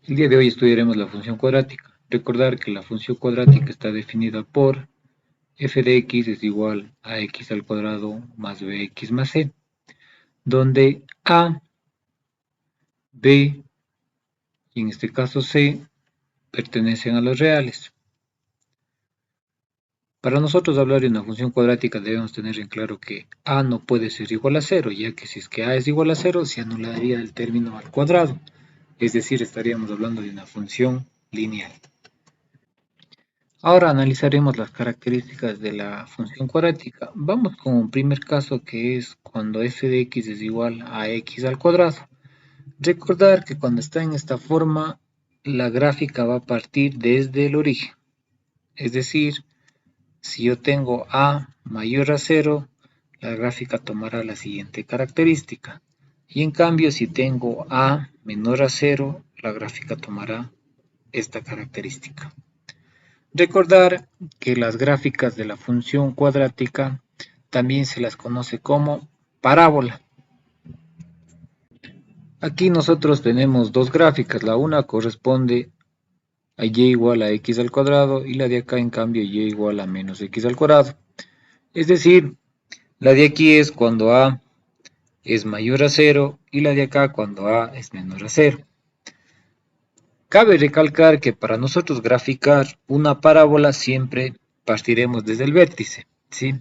El día de hoy estudiaremos la función cuadrática. Recordar que la función cuadrática está definida por f de x es igual a x al cuadrado más bx más c, donde a, b y en este caso c pertenecen a los reales. Para nosotros hablar de una función cuadrática debemos tener en claro que a no puede ser igual a 0, ya que si es que a es igual a 0 se anularía el término al cuadrado, es decir, estaríamos hablando de una función lineal. Ahora analizaremos las características de la función cuadrática. Vamos con un primer caso que es cuando f de x es igual a x al cuadrado. Recordar que cuando está en esta forma, la gráfica va a partir desde el origen. Es decir, si yo tengo a mayor a 0, la gráfica tomará la siguiente característica. Y en cambio, si tengo a menor a 0, la gráfica tomará esta característica. Recordar que las gráficas de la función cuadrática también se las conoce como parábola. Aquí nosotros tenemos dos gráficas, la una corresponde a y igual a x al cuadrado y la de acá en cambio y igual a menos x al cuadrado. Es decir, la de aquí es cuando a es mayor a 0 y la de acá cuando a es menor a 0. Cabe recalcar que para nosotros graficar una parábola siempre partiremos desde el vértice, ¿sí?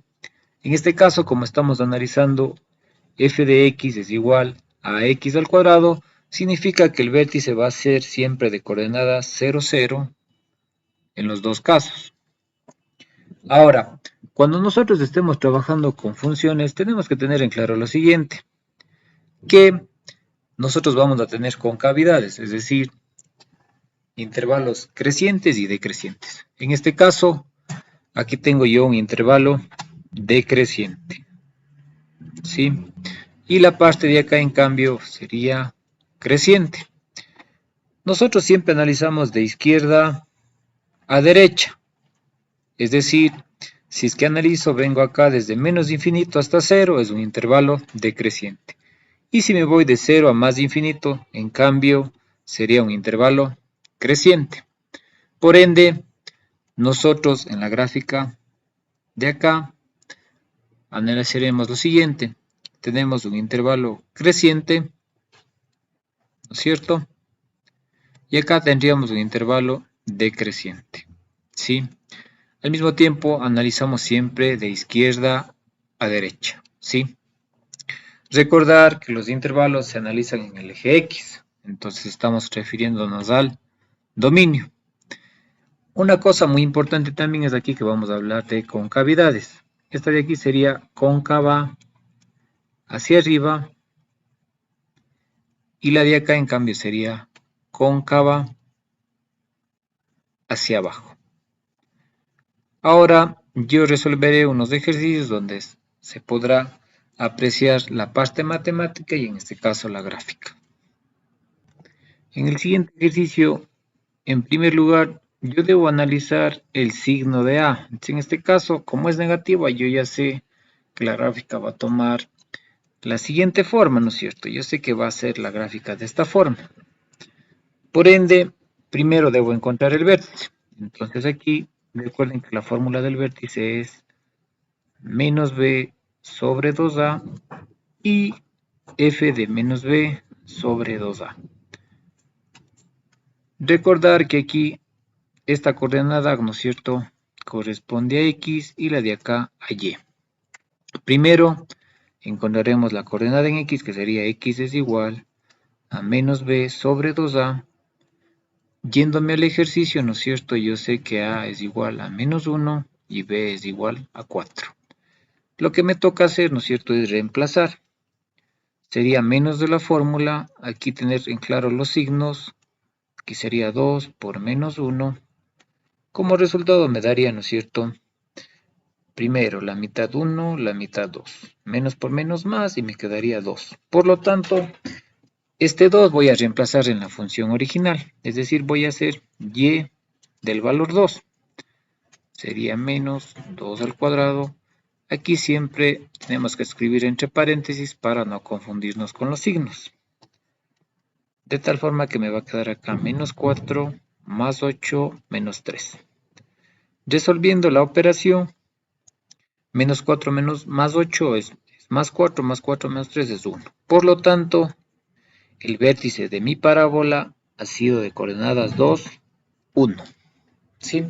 En este caso, como estamos analizando f de x es igual a x al cuadrado, significa que el vértice va a ser siempre de coordenadas 0, 0 en los dos casos. Ahora, cuando nosotros estemos trabajando con funciones, tenemos que tener en claro lo siguiente, que nosotros vamos a tener concavidades, es decir, intervalos crecientes y decrecientes. En este caso, aquí tengo yo un intervalo decreciente, ¿sí? Y la parte de acá, en cambio, sería creciente. Nosotros siempre analizamos de izquierda a derecha, es decir, si es que analizo, vengo acá desde menos infinito hasta 0, es un intervalo decreciente. Y si me voy de 0 a más infinito, en cambio, sería un intervalo creciente. Por ende, nosotros en la gráfica de acá analizaremos lo siguiente. Tenemos un intervalo creciente, ¿no es cierto? Y acá tendríamos un intervalo decreciente, ¿sí? Al mismo tiempo, analizamos siempre de izquierda a derecha, ¿sí? Recordar que los intervalos se analizan en el eje X, entonces estamos refiriéndonos al dominio. Una cosa muy importante también es aquí que vamos a hablar de concavidades. Esta de aquí sería cóncava hacia arriba y la de acá en cambio sería cóncava hacia abajo. Ahora yo resolveré unos ejercicios donde se podrá apreciar la parte matemática y en este caso la gráfica. En el siguiente ejercicio, en primer lugar, yo debo analizar el signo de A. En este caso, como es negativa, yo ya sé que la gráfica va a tomar la siguiente forma, ¿no es cierto? Yo sé que va a ser la gráfica de esta forma. Por ende, primero debo encontrar el vértice. Entonces aquí, recuerden que la fórmula del vértice es menos b sobre 2a y f de menos b sobre 2a. Recordar que aquí esta coordenada, ¿no es cierto?, corresponde a x y la de acá a y. Primero encontraremos la coordenada en x, que sería x es igual a menos b sobre 2a. Yéndome al ejercicio, ¿no es cierto?, yo sé que a es igual a menos 1 y b es igual a 4. Lo que me toca hacer, ¿no es cierto?, es reemplazar. Sería menos de la fórmula, aquí tener en claro los signos, aquí sería 2 por menos 1. Como resultado me daría, ¿no es cierto?, primero la mitad 1, la mitad 2. Menos por menos más y me quedaría 2. Por lo tanto, este 2 voy a reemplazar en la función original, es decir, voy a hacer y del valor 2. Sería menos 2 al cuadrado. Aquí siempre tenemos que escribir entre paréntesis para no confundirnos con los signos. de tal forma que me va a quedar acá menos 4 más 8 menos 3. Resolviendo la operación, menos 4 más 8 es más 4 menos 3 es 1. Por lo tanto, el vértice de mi parábola ha sido de coordenadas 2, 1. ¿Sí?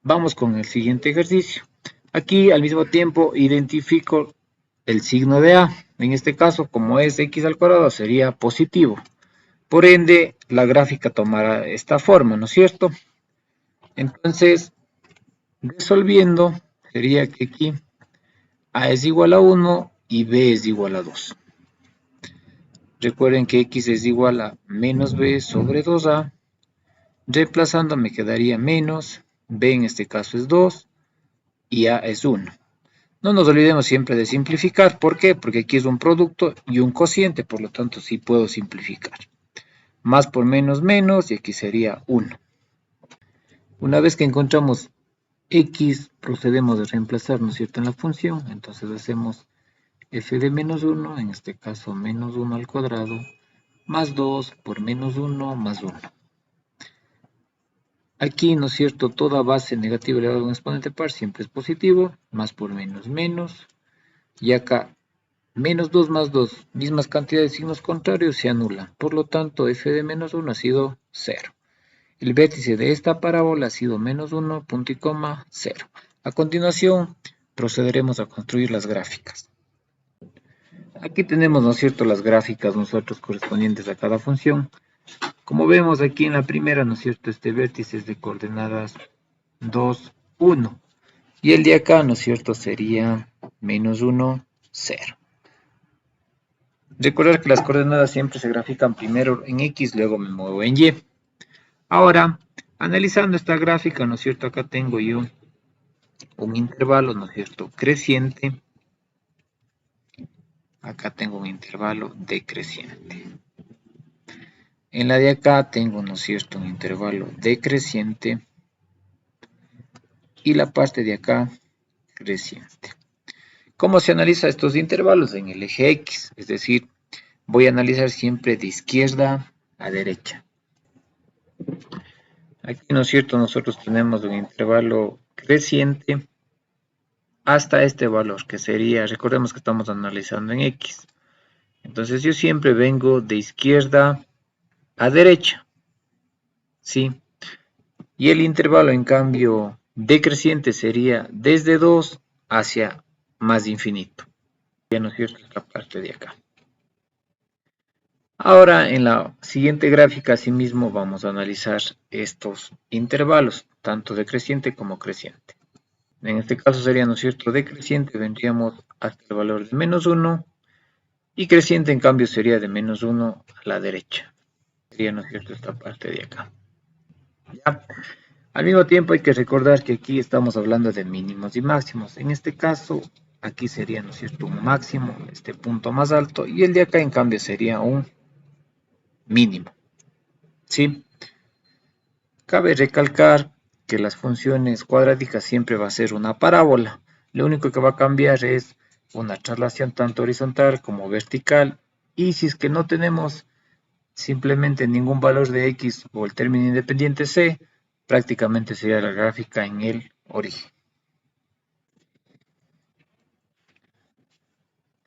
Vamos con el siguiente ejercicio. Aquí al mismo tiempo identifico el signo de A. En este caso, como es x al cuadrado, sería positivo. Por ende, la gráfica tomará esta forma, ¿no es cierto? Entonces, resolviendo, sería que aquí A es igual a 1 y B es igual a 2. Recuerden que x es igual a menos b sobre 2a. Reemplazando me quedaría menos, b en este caso es 2 y a es 1. No nos olvidemos siempre de simplificar. ¿Por qué? Porque aquí es un producto y un cociente, por lo tanto sí puedo simplificar. Más por menos menos y aquí sería 1. Una vez que encontramos x, procedemos a reemplazar, ¿no es cierto?, en la función. Entonces hacemos f de menos 1, en este caso menos 1 al cuadrado, más 2 por menos 1 más 1. Aquí, ¿no es cierto?, toda base negativa elevada a un exponente par siempre es positivo, más por menos menos, y acá menos 2 más 2, mismas cantidades de signos contrarios, se anulan. Por lo tanto, f de menos 1 ha sido 0. El vértice de esta parábola ha sido menos 1, punto y coma, 0. A continuación, procederemos a construir las gráficas. Aquí tenemos, ¿no es cierto?, las gráficas nosotros correspondientes a cada función. Como vemos aquí en la primera, ¿no es cierto?, este vértice es de coordenadas 2, 1. Y el de acá, ¿no es cierto?, sería menos 1, 0. Recordar que las coordenadas siempre se grafican primero en X, luego me muevo en Y. Ahora, analizando esta gráfica, ¿no es cierto?, acá tengo yo un intervalo, ¿no es cierto?, creciente. Acá tengo un intervalo decreciente. En la de acá tengo, ¿no es cierto?, un intervalo decreciente. Y la parte de acá, creciente. ¿Cómo se analiza estos intervalos? En el eje X, es decir, voy a analizar siempre de izquierda a derecha. Aquí, ¿no es cierto?, nosotros tenemos un intervalo creciente hasta este valor, que sería, recordemos que estamos analizando en X. Entonces yo siempre vengo de izquierda a derecha, ¿sí? Y el intervalo, en cambio, decreciente sería desde 2 hacia más infinito. Ya, ¿no es cierto?, esta parte de acá. Ahora, en la siguiente gráfica, asimismo, vamos a analizar estos intervalos, tanto decreciente como creciente. En este caso sería, ¿no es cierto?, decreciente, vendríamos hasta el valor de menos 1, y creciente, en cambio, sería de menos 1 a la derecha. Sería, ¿no es cierto?, esta parte de acá. ¿Ya? Al mismo tiempo hay que recordar que aquí estamos hablando de mínimos y máximos. En este caso, aquí sería, ¿no es cierto?, un máximo, este punto más alto, y el de acá, en cambio, sería un mínimo. ¿Sí? Cabe recalcar que las funciones cuadráticas siempre va a ser una parábola. Lo único que va a cambiar es una traslación tanto horizontal como vertical. Y si es que no tenemos simplemente ningún valor de x o el término independiente c, prácticamente sería la gráfica en el origen.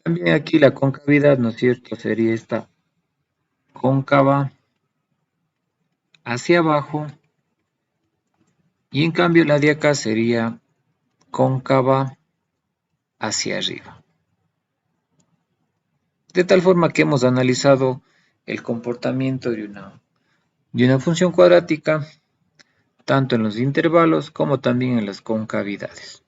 También aquí la concavidad, ¿no es cierto?, sería esta cóncava hacia abajo, y en cambio la de acá sería cóncava hacia arriba. De tal forma que hemos analizado el comportamiento de una función cuadrática, tanto en los intervalos como también en las concavidades.